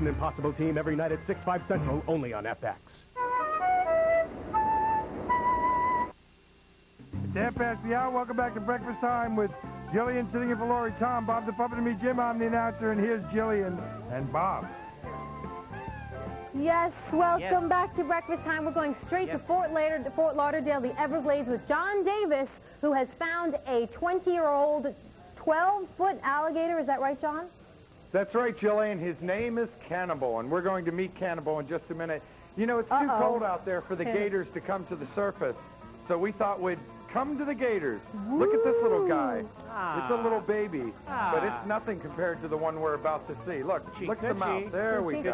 Mission Impossible team every night at 6, 5 Central, only on FX. It's half past the hour. Welcome back to Breakfast Time with Jillian sitting in for Lori, Tom, Bob the Puppet, and me, Jim. I'm the announcer, and here's Jillian and Bob. Yes, welcome back to Breakfast Time. We're going straight to Fort Lauderdale, the Everglades, with John Davis, who has found a 20-year-old, 12-foot alligator. Is that right, John? That's right, Jillian. His name is Cannibal, and we're going to meet Cannibal in just a minute. You know, it's too cold out there for the gators to come to the surface, so we thought we'd come to the gators. Woo. Look at this little guy. It's a little baby, but it's nothing compared to the one we're about to see. Look, look at the mouth. There we go.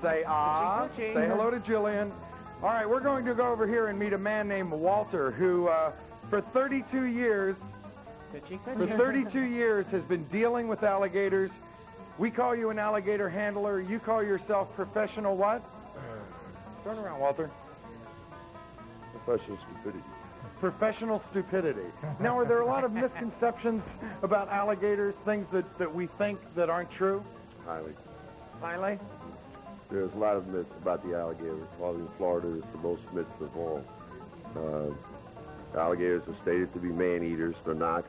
Say ah. Say hello to Jillian. All right, we're going to go over here and meet a man named Walter, who for 32 years has been dealing with alligators. We call you an alligator handler. You call yourself professional what? Turn around, Walter. Professional stupidity. Professional stupidity. Now, are there a lot of misconceptions about alligators, things that we think that aren't true? Highly. Highly? There's a lot of myths about the alligator. Probably Florida is the most myths of all. Alligators are stated to be man-eaters. They're not.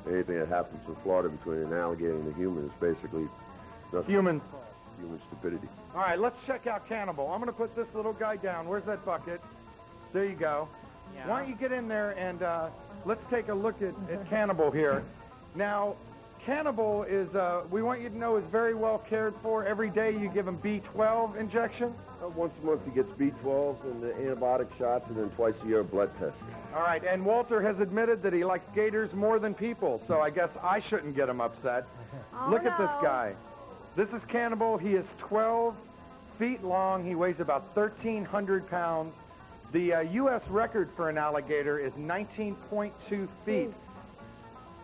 Anything that happens in Florida between an alligator and a human is basically nothing. Human stupidity. All right, let's check out Cannibal. I'm going to put this little guy down. Where's that bucket? There you go. Yeah. Why don't you get in there and let's take a look at Cannibal here. Now, Cannibal is, we want you to know, is very well cared for. Every day you give him B12 injection. Once a month he gets B12 and the antibiotic shots, and then twice a year blood tests. All right, and Walter has admitted that he likes gators more than people, so I guess I shouldn't get him upset. Look at this guy. This is Cannibal. He is 12 feet long. He weighs about 1,300 pounds. The U.S. record for an alligator is 19.2 feet.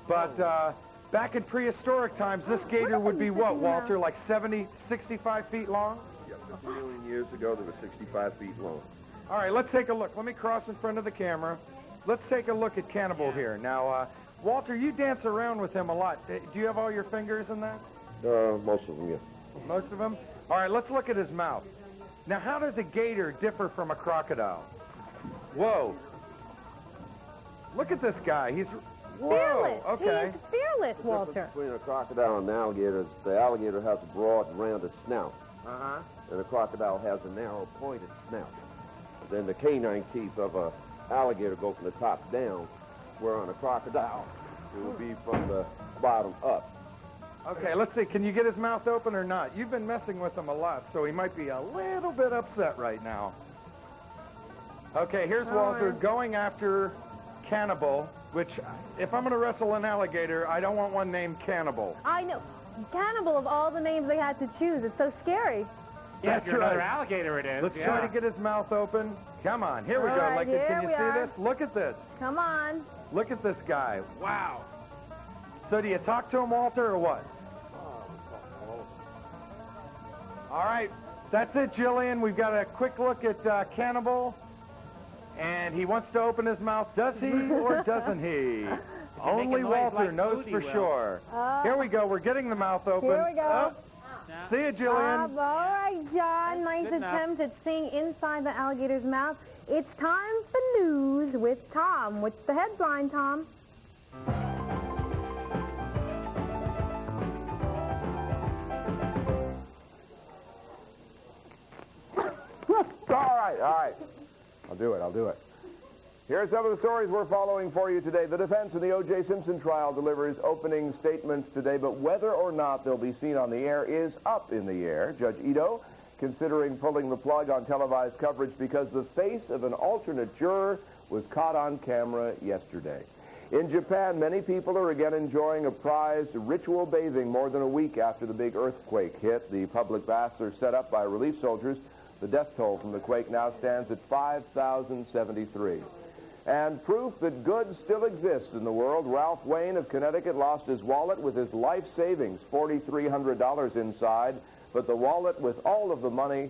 But back in prehistoric times, this gator would be what, Walter, like 70, 65 feet long? Yeah, 50 million years ago, they were 65 feet long. All right, let's take a look. Let me cross in front of the camera. Let's take a look at Cannibal here. Now, Walter, you dance around with him a lot. Do you have all your fingers in that? Most of them, yeah. Most of them? All right, let's look at his mouth. Now, how does a gator differ from a crocodile? Whoa. Look at this guy. He's... Whoa. Fearless. Okay. He's fearless, The Walter. difference between a crocodile and an alligator is the alligator has a broad, rounded snout. And the crocodile has a narrow, pointed snout. Then the canine teeth of a alligator go from the top down, where on a crocodile, it will be from the bottom up. Okay, let's see. Can you get his mouth open or not? You've been messing with him a lot, so he might be a little bit upset right now. Okay, here's Walter going after Cannibal, which, if I'm going to wrestle an alligator, I don't want one named Cannibal. I know. Cannibal, of all the names they had to choose, it's so scary. Yeah, if you're another alligator, it is. Let's try to get his mouth open. Come on, here we go. Right, Like, can you see this? Look at this. Come on. Look at this guy. Wow. So do you talk to him, Walter, or what? All right, that's it, Jillian. We've got a quick look at Cannibal, and he wants to open his mouth. Does he or doesn't he? Only Walter knows for sure. Here we go. We're getting the mouth open. Here we go. See you, Jillian. All right, John. Nice attempt at seeing inside the alligator's mouth. It's time for news with Tom. What's the headline, Tom? All right. I'll do it. Here are some of the stories we're following for you today. The defense in the O.J. Simpson trial delivers opening statements today, but whether or not they'll be seen on the air is up in the air. Judge Ito considering pulling the plug on televised coverage because the face of an alternate juror was caught on camera yesterday. In Japan, many people are again enjoying a prized ritual bathing more than a week after the big earthquake hit. The public baths are set up by relief soldiers. The death toll from the quake now stands at 5,073. And proof that good still exists in the world, Ralph Wayne of Connecticut lost his wallet with his life savings, $4,300 inside, but the wallet with all of the money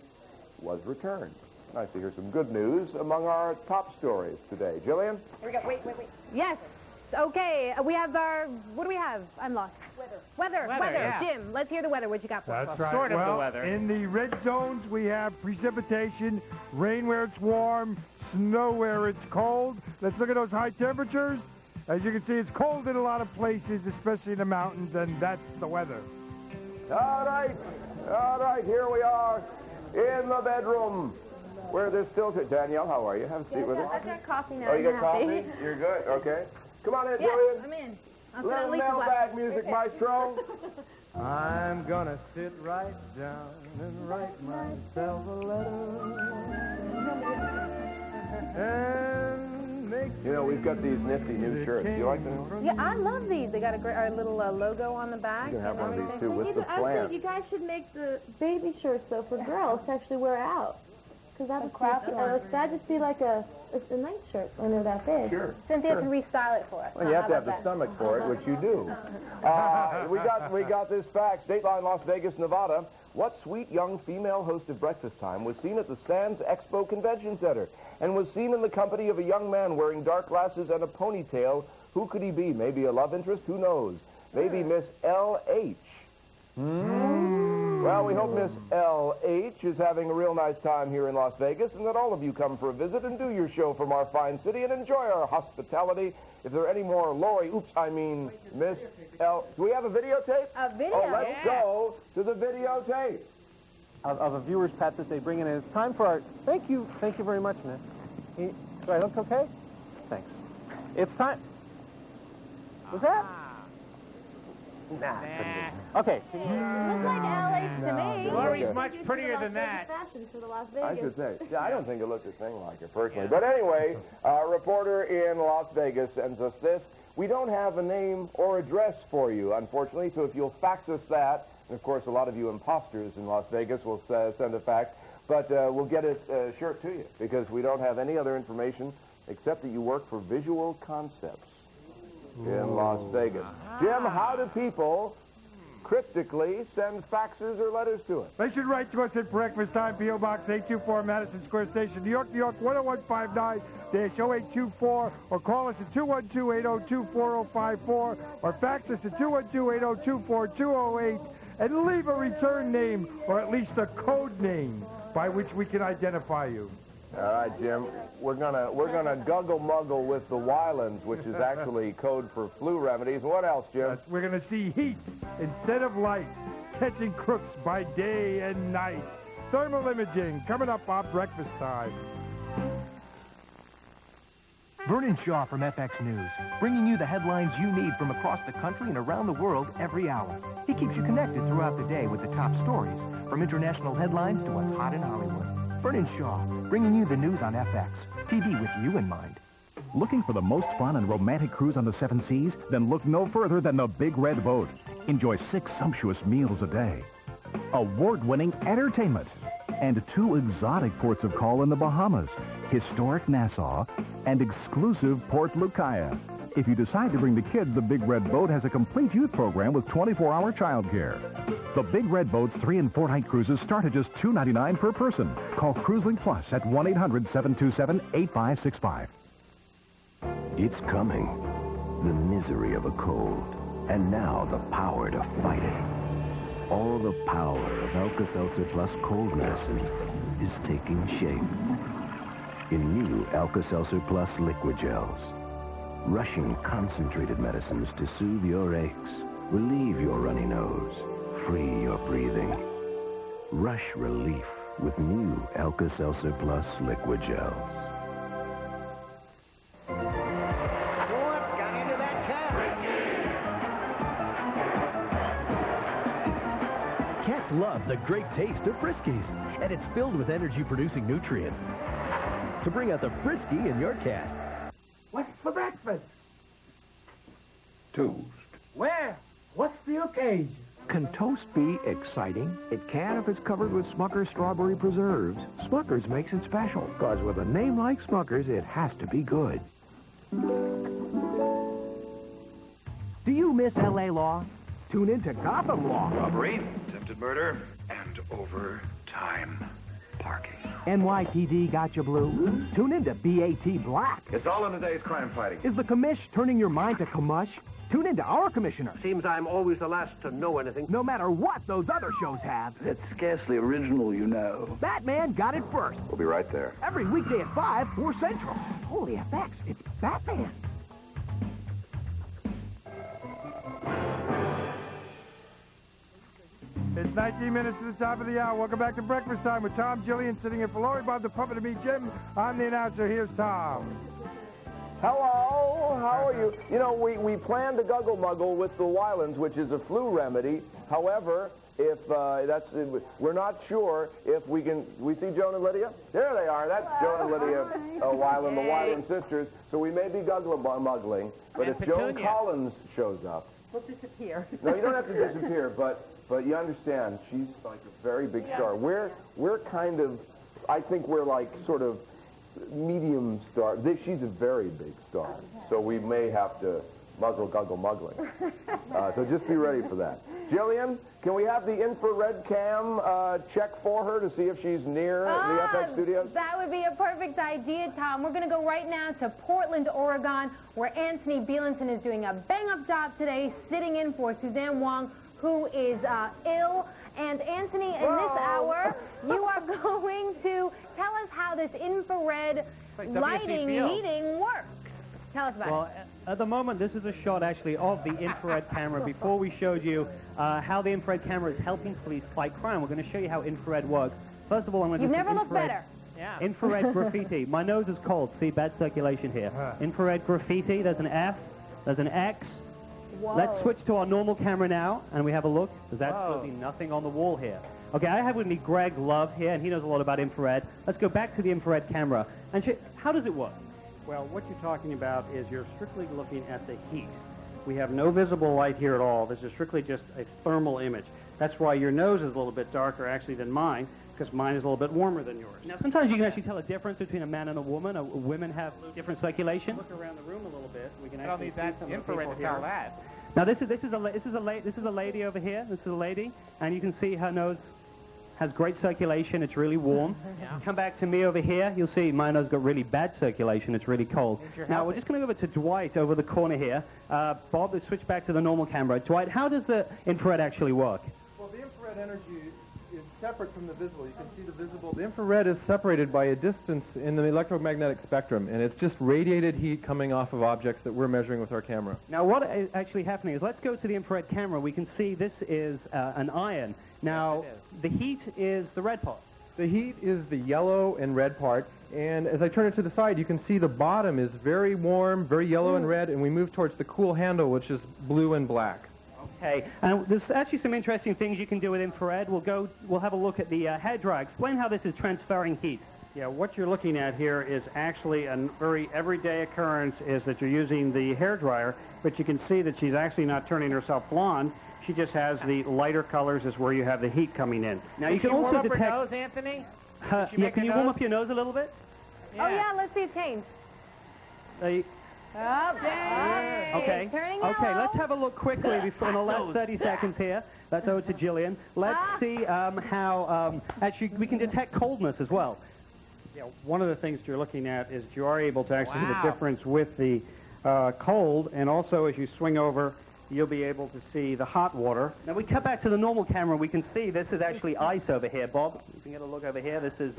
was returned. Nice to hear some good news among our top stories today. Jillian? Here we go. Wait. Yes. Okay, we have our, what do we have? I'm lost. Weather, yeah. Jim, let's hear the weather. What you got for us? That's right. Sort of the well, weather. in the red zones, we have precipitation, rain where it's warm, snow where it's cold. Let's look at those high temperatures. As you can see, it's cold in a lot of places, especially in the mountains, and that's the weather. All right, here we are in the bedroom where there's still... Danielle, how are you? Have a seat with us. I've got coffee now. Oh, you I'm got happy. coffee? You're good? Okay. Come on in, Yeah, Julian. I'm in. I'll sit Little on Lisa's lap. mailbag music, maestro. I'm gonna sit right down and write myself a letter and make You know, we've got these nifty new shirts. Do you like them? Yeah, I love these. They got a great, our little logo on the back. You can have and one of these, everything. too, with the I plant. think you guys should make the baby shirts, though, for girls to actually wear out. Because that would craft one. that'd just be like a nice shirt when they're that big. Sure. Cynthia can restyle it for us. Well, you have to have How the about stomach for it, which you do. We got this fact. Dateline Las Vegas, Nevada. What sweet young female host of Breakfast Time was seen at the Sands Expo Convention Center and was seen in the company of a young man wearing dark glasses and a ponytail? Who could he be? Maybe a love interest? Who knows? Maybe Miss L.H. Well, we hope Miss L.H. is having a real nice time here in Las Vegas and that all of you come for a visit and do your show from our fine city and enjoy our hospitality. If there are any more Miss L... Do we have a videotape? A video? Oh, let's go to the videotape. of a viewer's pet that they bring in. And it's time for our... Thank you very much, miss. Do I look okay? Thanks. It's time... Was that? Nah. Okay. Looks like LH to me. Lori's Okay. much prettier than that. Fashion for the Las I Vegas. should say. Yeah, I don't think it looks a thing like it, personally. But anyway, a reporter in Las Vegas sends us this. We don't have a name or address for you, unfortunately, so if you'll fax us that, and of course a lot of you imposters in Las Vegas will send a fax, but we'll get it shirt to you, because we don't have any other information except that you work for Visual Concepts in Las Vegas. Jim, how do people cryptically send faxes or letters to us? They should write to us at Breakfast Time, P.O. Box 824, Madison Square Station, New York, 10159-0824, or call us at 212-802-4054, or fax us at 212-802-4208, and leave a return name, or at least a code name, by which we can identify you. All right, Jim. We're gonna guggle muggle with the Wylands, which is actually code for flu remedies. What else, Jim? We're going to see heat instead of light, catching crooks by day and night. Thermal imaging coming up on Breakfast Time. Vernon Shaw from FX News, bringing you the headlines you need from across the country and around the world every hour. He keeps you connected throughout the day with the top stories, from international headlines to what's hot in Hollywood. Vernon Shaw, bringing you the news on FX, TV with you in mind. Looking for the most fun and romantic cruise on the 7 Seas? Then look no further than the Big Red Boat. Enjoy 6 sumptuous meals a day, award-winning entertainment, and 2 exotic ports of call in the Bahamas, historic Nassau, and exclusive Port Lucaya. If you decide to bring the kids, the Big Red Boat has a complete youth program with 24-hour childcare. The Big Red Boat's 3- and 4-night cruises start at just $2.99 per person. Call CruiseLink Plus at 1-800-727-8565. It's coming. The misery of a cold. And now the power to fight it. All the power of Alka-Seltzer Plus Cold Medicine is taking shape. In new Alka-Seltzer Plus Liquid Gels. Rushing concentrated medicines to soothe your aches, relieve your runny nose, free your breathing. Rush relief with new Alka-Seltzer Plus Liquid Gels. Cats love the great taste of Friskies, and it's filled with energy-producing nutrients to bring out the Frisky in your cat. What's for breakfast? Toast. Where? What's the occasion? Can toast be exciting? It can if it's covered with Smucker's strawberry preserves. Smucker's makes it special, because with a name like Smucker's, it has to be good. Do you miss L.A. Law? Tune in to Gotham Law. Robbery, attempted murder, and overtime. parking. NYPD got you blue? Tune in to BAT Black. It's all in today's crime fighting. Is the commish turning your mind to commush? Tune in to our commissioner. Seems I'm always the last to know anything. No matter what those other shows have, That's scarcely original, you know. Batman got it first. We'll be right there. Every weekday at 5, 4 Central. Holy FX, it's Batman. It's 19 minutes to the top of the hour. Welcome back to Breakfast Time with Tom Jillian sitting in for Lori Bob the Puppet and me, Jim. I'm the announcer. Here's Tom. Hello, how are you? You know, we planned to guggle muggle with the Wylands, which is a flu remedy. However, if we're not sure if we can. We see Joan and Lydia? There they are. That's Joan and Lydia Wyland, the Wyland sisters. So we may be guggle muggling, but if Joan Collins shows up, We'll disappear. no, you don't have to disappear. But you understand, she's like a very big star. We're kind of, I think we're like sort of medium star. She's a very big star, so we may have to muzzle guggle muggling. So just be ready for that. Jillian, can we have the infrared cam check for her to see if she's near the FX studios? That would be a perfect idea, Tom. We're going to go right now to Portland, Oregon, where Anthony Bielenson is doing a bang-up job today, sitting in for Suzanne Wong, who is ill. And Anthony, in this hour, you are going to tell us how this infrared lighting heating works. Tell us about it. Well, at the moment, this is a shot, actually, of the infrared camera. Before we showed you how the infrared camera is helping police fight crime, we're going to show you how infrared works. First of all, I'm going to You've do never some looked better. Yeah. Infrared graffiti. My nose is cold. See, bad circulation here. Infrared graffiti. There's an F. There's an X. Whoa. Let's switch to our normal camera now, and we have a look. There's absolutely nothing on the wall here. Okay, I have with me Greg Love here, and he knows a lot about infrared. Let's go back to the infrared camera. And how does it work? Well, what you're talking about is you're strictly looking at the heat. We have no visible light here at all. This is strictly just a thermal image. That's why your nose is a little bit darker, actually, than mine, because mine is a little bit warmer than yours. Now, sometimes you can actually tell a difference between a man and a woman. Women have different circulation. Look around the room a little bit. We can I don't actually need that see some of the infrared to people tell here. that. Now, this is a lady over here. This is a lady, and you can see her nose has great circulation. It's really warm. Come back to me over here. You'll see my nose got really bad circulation. It's really cold. Now, we're just going to go over to Dwight over the corner here. Bob, let's switch back to the normal camera. Dwight, how does the infrared actually work? Well, the infrared energy is separate from the visible. You can see the visible. The infrared is separated by a distance in the electromagnetic spectrum, and it's just radiated heat coming off of objects that we're measuring with our camera. Now, what is actually happening is, let's go to the infrared camera. We can see this is an iron. Now, the heat is the red part. The heat is the yellow and red part, and as I turn it to the side, you can see the bottom is very warm, very yellow and red, and we move towards the cool handle, which is blue and black. Okay, and there's actually some interesting things you can do with infrared. We'll have a look at the hair dryer. Explain how this is transferring heat. Yeah, what you're looking at here is actually a very everyday occurrence, is that you're using the hair dryer, but you can see that she's actually not turning herself blonde. She just has the lighter colors is where you have the heat coming in. Now, you can also warm up detect... her nose, Anthony? yeah, can you warm up your nose a little bit? Oh, yeah, let's see it change. Okay. Turning Okay, yellow. let's have a look quickly before in the last 30 seconds here. Let's over to Jillian. Let's see how actually we can detect coldness as well. Yeah, one of the things you're looking at is you are able to actually see the difference with the cold, and also as you swing over, you'll be able to see the hot water. Now we cut back to the normal camera. We can see this is actually ice over here, Bob. You can get a look over here. This is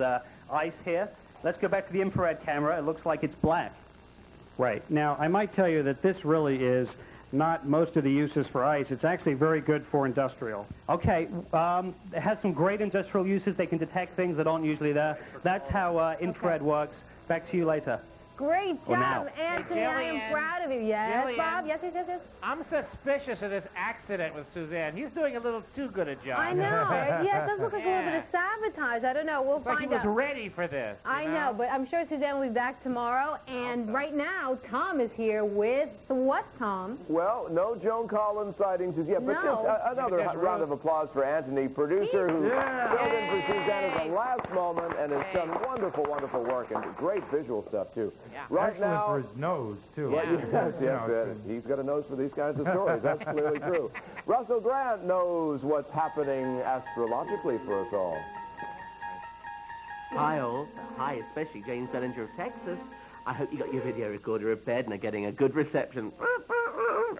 ice here. Let's go back to the infrared camera. It looks like it's black. Right. Now, I might tell you that this really is not most of the uses for ice. It's actually very good for industrial. Okay, it has some great industrial uses. They can detect things that aren't usually there. That's how infrared works. Back to you later. Great Or now. job, Anthony. I am Jillian. proud of you. Yes, Jillian. Bob? Yes, yes, yes, yes. I'm suspicious of this accident with Suzanne. He's doing a little too good a job. I know. Yeah, it does look like a little bit of sabotage. I don't know. We'll It's like he find was out. ready for this. I know, but I'm sure Suzanne will be back tomorrow. And right now, Tom is here with what, Tom? Well, no Joan Collins sightings as yet, but No. just another round of applause for Anthony, producer who filled in for Suzanne at the last moment and has done wonderful, wonderful work and great visual stuff, too. Right Excellent now, for his nose, too. Well, yes, he's got a nose for these kinds of stories. That's clearly true. Russell Grant knows what's happening astrologically for us all. Hi, all. Hi, especially James Bellinger of Texas. I hope you got your video recorder at bed and are getting a good reception.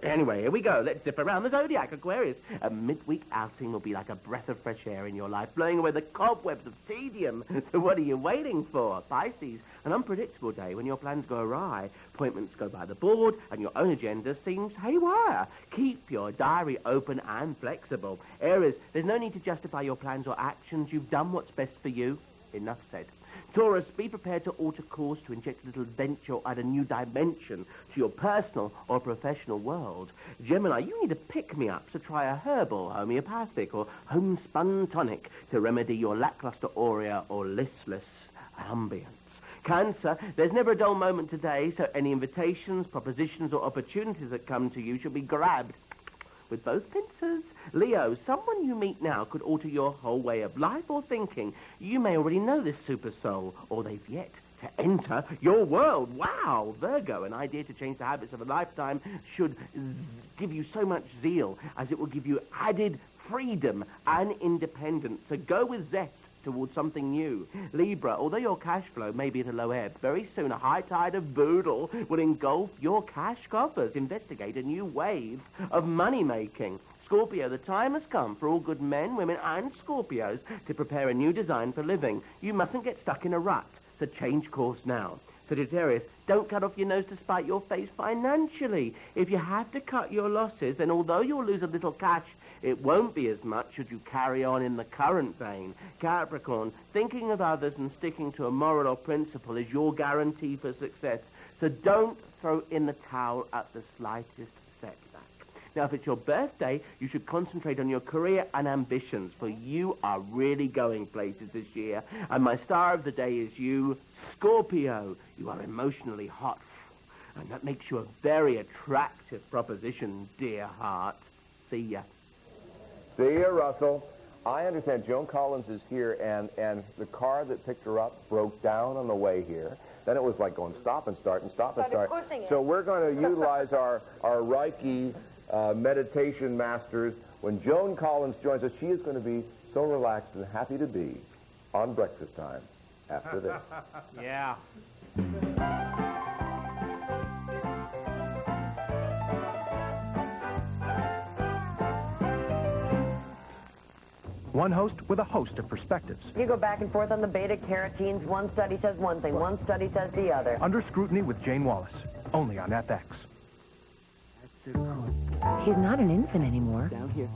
Anyway, here we go. Let's zip around the Zodiac, Aquarius. A midweek outing will be like a breath of fresh air in your life, blowing away the cobwebs of tedium. So what are you waiting for? Pisces, an unpredictable day when your plans go awry. Appointments go by the board and your own agenda seems haywire. Keep your diary open and flexible. Aries, there's no need to justify your plans or actions. You've done what's best for you. Enough said. Taurus, be prepared to alter course to inject a little adventure or add a new dimension to your personal or professional world. Gemini, you need a pick-me-up, so try a herbal, homeopathic, or homespun tonic to remedy your lackluster aura or listless ambience. Cancer, there's never a dull moment today, so any invitations, propositions, or opportunities that come to you should be grabbed with both pincers. Leo, someone you meet now could alter your whole way of life or thinking. You may already know this super soul, or they've yet to enter your world. Wow! Virgo, an idea to change the habits of a lifetime should give you so much zeal as it will give you added freedom and independence. So go with zest towards something new. Libra, although your cash flow may be at a low ebb, very soon a high tide of boodle will engulf your cash coffers. Investigate a new wave of money-making. Scorpio, the time has come for all good men, women, and Scorpios to prepare a new design for living. You mustn't get stuck in a rut, so change course now. Sagittarius, don't cut off your nose to spite your face financially. If you have to cut your losses, then although you'll lose a little cash, it won't be as much should you carry on in the current vein. Capricorn, thinking of others and sticking to a moral or principle is your guarantee for success. So don't throw in the towel at the slightest setback. Now, if it's your birthday, you should concentrate on your career and ambitions, for you are really going places this year. And my star of the day is you, Scorpio. You are emotionally hot, and that makes you a very attractive proposition, dear heart. See ya. See ya, Russell. I understand Joan Collins is here, and the car that picked her up broke down on the way here. Then it was like going stop and start and stop and start. So we're going to utilize our Reiki meditation masters. When Joan Collins joins us, she is going to be so relaxed and happy to be on breakfast time after this. Yeah. One host with a host of perspectives. You go back and forth on the beta-carotenes. One study says one thing, one study says the other. Under Scrutiny with Jane Wallace, only on FX. He's not an infant anymore. Down here.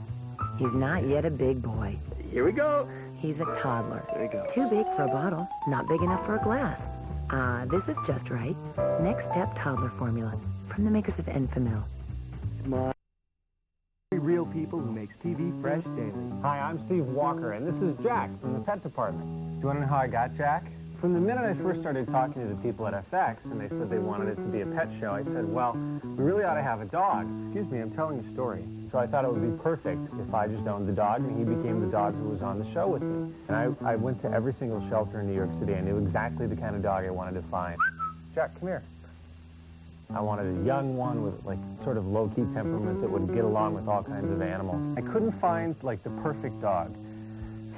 He's not yet a big boy. Here we go. He's a toddler. There we go. Too big for a bottle, not big enough for a glass. This is just right. Next Step Toddler Formula from the makers of Enfamil. Real people who makes TV fresh daily. Hi, I'm Steve Walker, and this is Jack from the pet department. Do you want to know how I got Jack? From the minute I first started talking to the people at FX, and they said they wanted it to be a pet show, I said, well, we really ought to have a dog. Excuse me, I'm telling a story. So I thought it would be perfect if I just owned the dog, and he became the dog who was on the show with me. And I went to every single shelter in New York City. I knew exactly the kind of dog I wanted to find. Jack, come here. I wanted a young one with, like, sort of low-key temperament that would get along with all kinds of animals. I couldn't find, like, the perfect dog.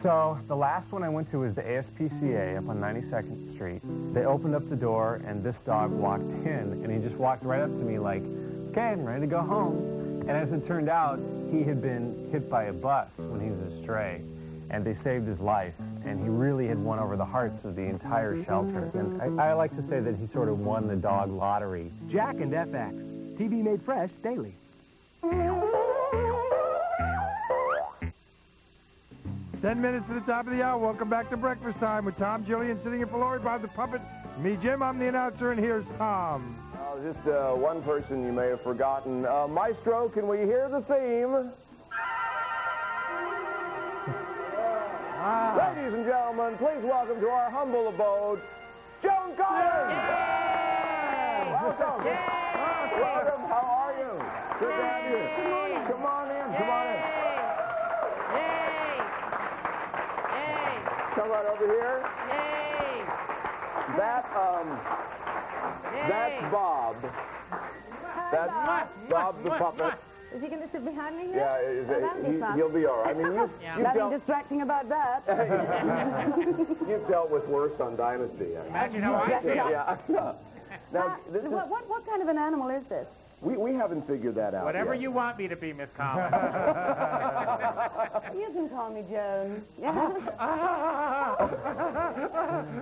So the last one I went to was the ASPCA up on 92nd Street. They opened up the door, and this dog walked in, and he just walked right up to me like, okay, I'm ready to go home. And as it turned out, he had been hit by a bus when he was a stray, and they saved his life. And he really had won over the hearts of the entire shelter. And I like to say that he sort of won the dog lottery. Jack and FX, TV made fresh daily. 10 minutes to the top of the hour. Welcome back to Breakfast Time with Tom Jillian sitting in for Lori, Bob the Puppet. Me, Jim, I'm the announcer, and here's Tom. Just one person you may have forgotten. Maestro, can we hear the theme? Ladies and gentlemen, please welcome to our humble abode, Joan Collins! Yay! Welcome! Yay! Welcome, how are you? Good to have you. Good morning. Come on in, come on in. Yay! Yay! Come right over here. Yay! That's Bob. That's Bob the Puppet. Is he going to sit behind me here? Yeah, That'll be fun. he'll be all right. I mean, you've Nothing dealt, distracting about that. you've dealt with worse on Dynasty. Imagine how I feel. Yeah. Now, this is, What kind of an animal is this? we haven't figured that out Whatever yet. you want me to be, Miss Collins. You can call me Joan.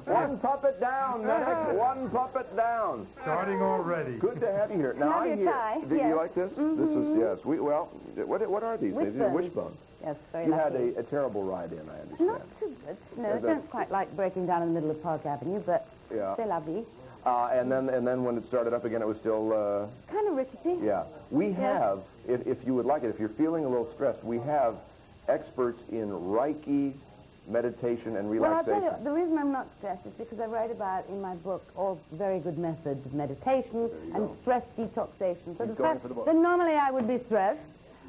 One puppet down, Medic. One puppet down. Starting already. Good to have you here. Now, Love I your hear. tie. Do Yes. you like this? This is, yes. What are these? These are Wishbones. wishbones. Yes, very You lucky. had a terrible ride in, I understand. Not too good. No, Yeah, I don't quite like breaking down in the middle of Park Avenue, but Yeah. c'est la vie. And then when it started up again, it was still, Kind of rickety. yeah. We have, if you would like it, if you're feeling a little stressed, we have experts in Reiki, meditation, and Well, I'll relaxation. tell you, the reason I'm not stressed is because I write about in my book all very good methods of meditation and stress detoxation. So Keep the going fact for the book. that normally I would be stressed,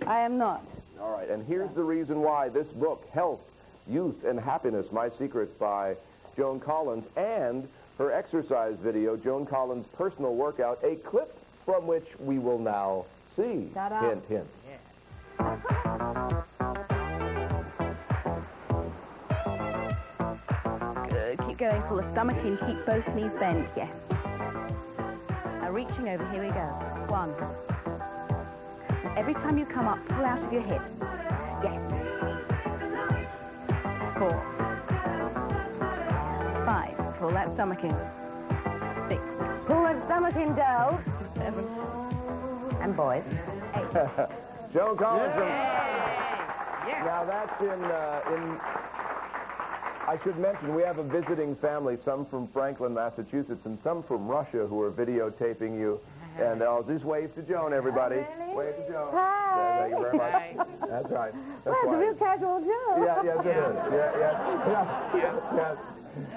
I am not. All right, and here's the reason why this book, Health, Youth, and Happiness, My Secrets by Joan Collins, and her exercise video, Joan Collins' personal workout, a clip from which we will now see. Ta-da. Hint, hint. Good. Keep going. Pull the stomach in. Keep both knees bent. Yes. Now reaching over. Here we go. 1. Every time you come up, pull out of your hip. Yes. 4. 5. Pull that stomach in. 6. Pull that stomach in, girls. 7. And boys. 8. Joan Collins from... Yes. Now that's in... I should mention, we have a visiting family, some from Franklin, Massachusetts, and some from Russia who are videotaping you. And I'll just wave to Joan, everybody. Really? Wave to Joan. Hi. Thank you very much. That's right. That's Well, it's a why. real casual joke. Yeah, yes, it is. Yes.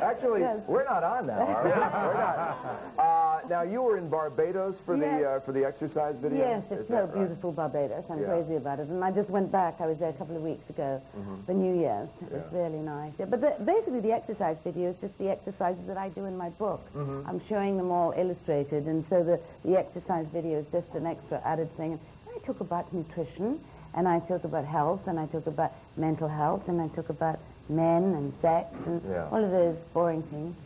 Actually, we're not on now, are we? We're not. Now, you were in Barbados for the exercise video? Yes, Is it's that so right? beautiful, Barbados. I'm Yeah. crazy about it. And I just went back. I was there a couple of weeks ago for New Year's. It was really nice. Yeah, but basically, the exercise video is just the exercises that I do in my book. I'm showing them all illustrated, and so the exercise video is just an extra added thing. And I talk about nutrition, and I talk about health, and I talk about mental health, and I talk about men and sex, and all of those boring things.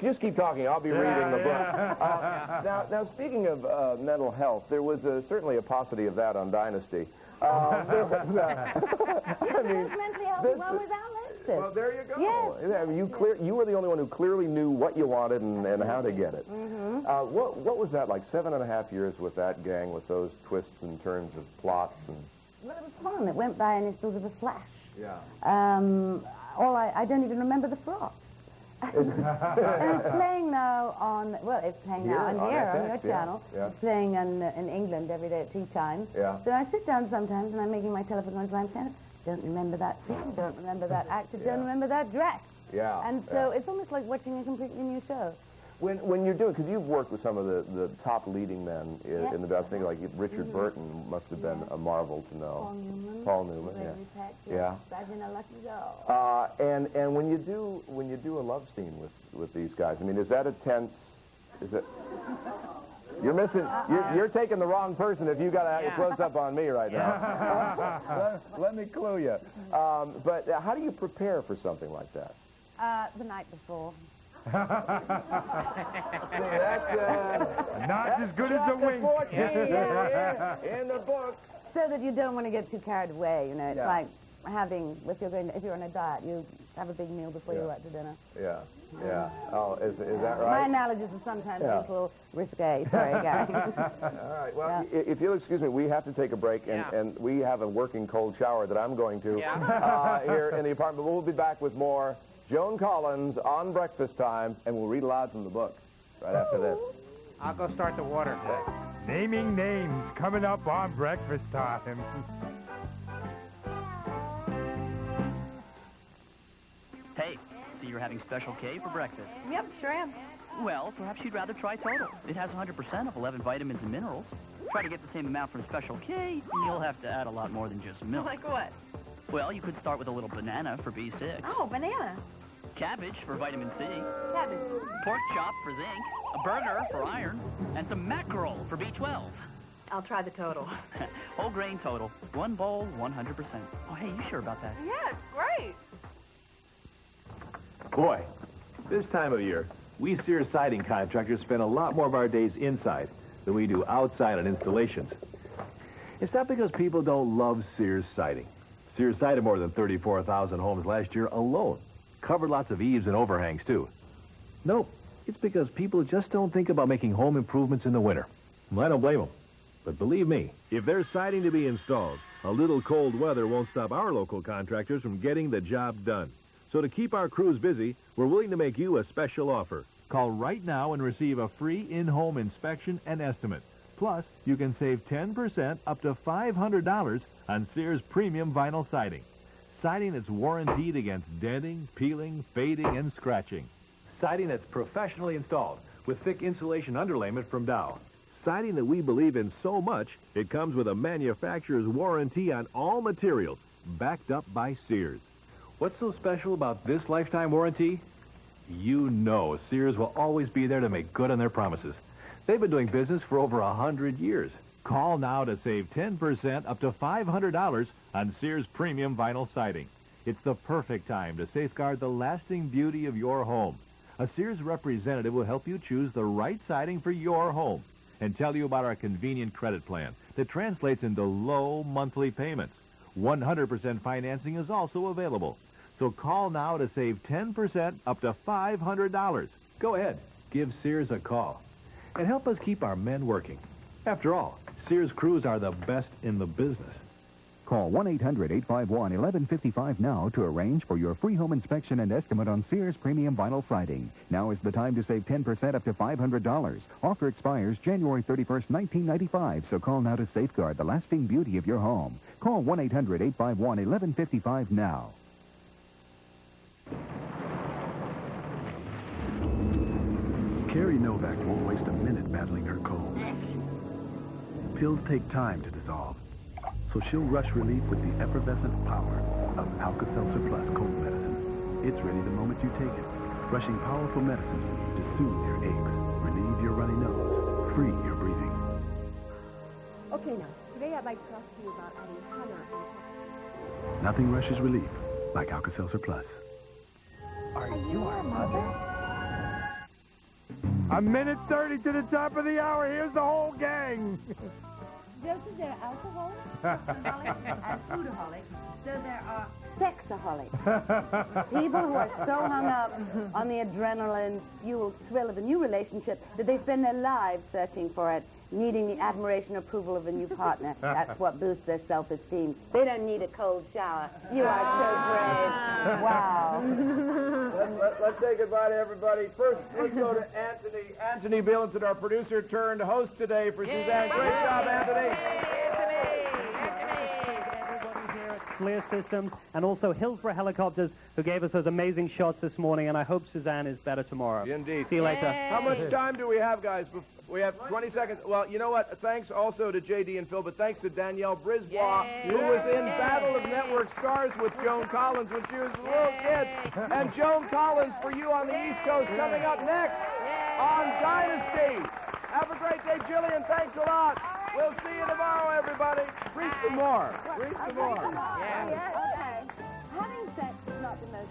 Just keep talking. I'll be reading the book. Now, speaking of mental health, there was certainly a paucity of that on Dynasty. I mean, Mentally healthy, well, without Lexus. well, there you go. Yes. Yeah, you were the only one who clearly knew what you wanted and how to get it. What was that like? 7.5 years with that gang, with those twists and turns of plots and. Well, it was fun. It went by in a sort of a flash. Yeah. I don't even remember the fraught. And it's playing now on, well, it's playing now on here, on your FX, yeah, channel. yeah. It's playing in England every day at tea time. Yeah. So I sit down sometimes and I'm making my telephone calls and I'm saying, don't remember that scene, don't remember that actor, don't remember that dress. Yeah. And so it's almost like watching a completely new show. When you're doing, because you've worked with some of the top leading men in the best thing, like Richard Burton must have been a marvel to know. Paul Newman, Gregory Peck, yeah. Imagine a lucky girl. And when you do a love scene with these guys, I mean, is that a tense? Is it? You're missing. You're taking the wrong person if you got a close up on me right now. let me clue you. But how do you prepare for something like that? The night before. Not as good as a wink. In the book. So that you don't want to get too carried away, you know. It's Yeah. like having, if you're on a diet, you have a big meal before you go out to dinner. Yeah. Yeah. Oh, is that My right? analogies are sometimes Yeah. a little risque. Sorry, guys. All right. Well, if you'll excuse me, we have to take a break, and we have a working cold shower that I'm going to here in the apartment. But we'll be back with more Joan Collins on Breakfast Time, and we'll read aloud from the book right after this. I'll go start the water today. Naming names coming up on Breakfast Time. Hey, so you're having Special K for breakfast. Yep, sure am. Well, perhaps you'd rather try Total. It has 100% of 11 vitamins and minerals. Try to get the same amount from Special K, and you'll have to add a lot more than just milk. Like what? Well, you could start with a little banana for B6. Oh, banana. Cabbage for vitamin C. Cabbage. Pork chop for zinc. A burger for iron. And some mackerel for B12. I'll try the total. Whole grain total. One bowl, 100%. Oh, hey, you sure about that? Yeah, it's great. Boy, this time of year, we Sears siding contractors spend a lot more of our days inside than we do outside on installations. It's not because people don't love Sears siding. Sears sided more than 34,000 homes last year alone. Covered lots of eaves and overhangs, too. Nope, it's because people just don't think about making home improvements in the winter. Well, I don't blame them. But believe me, if there's siding to be installed, a little cold weather won't stop our local contractors from getting the job done. So to keep our crews busy, we're willing to make you a special offer. Call right now and receive a free in-home inspection and estimate. Plus, you can save 10% up to $500 on Sears premium vinyl siding. Siding that's warranted against denting, peeling, fading, and scratching. Siding that's professionally installed with thick insulation underlayment from Dow. Siding that we believe in so much, it comes with a manufacturer's warranty on all materials, backed up by Sears. What's so special about this lifetime warranty? You know Sears will always be there to make good on their promises. They've been doing business for over 100 years. Call now to save 10% up to $500 on Sears premium vinyl siding. It's the perfect time to safeguard the lasting beauty of your home. A Sears representative will help you choose the right siding for your home and tell you about our convenient credit plan that translates into low monthly payments. 100% financing is also available. So call now to save 10% up to $500. Go ahead, give Sears a call. And help us keep our men working. After all, Sears crews are the best in the business. Call 1-800-851-1155 now to arrange for your free home inspection and estimate on Sears premium vinyl siding. Now is the time to save 10% up to $500. Offer expires January 31st, 1995, so call now to safeguard the lasting beauty of your home. Call 1-800-851-1155 now. Carrie Novak won't waste a minute battling her cold. Pills take time to dissolve, so she'll rush relief with the effervescent power of Alka-Seltzer Plus cold medicine. It's ready the moment you take it, rushing powerful medicines to soothe your aches, relieve your runny nose, free your breathing. Okay, now, today I'd like to talk to you about adding color and texture. Nothing rushes relief like Alka-Seltzer Plus. Are you our mother? A minute 30 to the top of the hour. Here's the whole gang. Just as there are alcoholics, alcoholics, and foodaholics, so there are sexaholics. People who are so hung up on the adrenaline-fueled thrill of a new relationship that they spend their lives searching for it, needing the admiration and approval of a new partner. That's what boosts their self-esteem. They don't need a cold shower. You are so brave. Wow. Let's say goodbye to everybody. First, let's go to Anthony Bielenson, our producer, turned host today for Suzanne. Great job, Anthony. Fleer Systems, and also Hillsborough Helicopters, who gave us those amazing shots this morning, and I hope Suzanne is better tomorrow. Indeed. See you later. How much time do we have, guys? We have 20 seconds. Well, you know what? Thanks also to J.D. and Phil, but thanks to Danielle Brisbois, who was in Battle of Network Stars with Joan Collins when she was a little kid. And Joan Collins for you on the East Coast coming up next on Dynasty. Have a great day, Jillian. Thanks a lot. We'll see you tomorrow, everybody. Read some more. Read some more. Okay. Having sex is not the most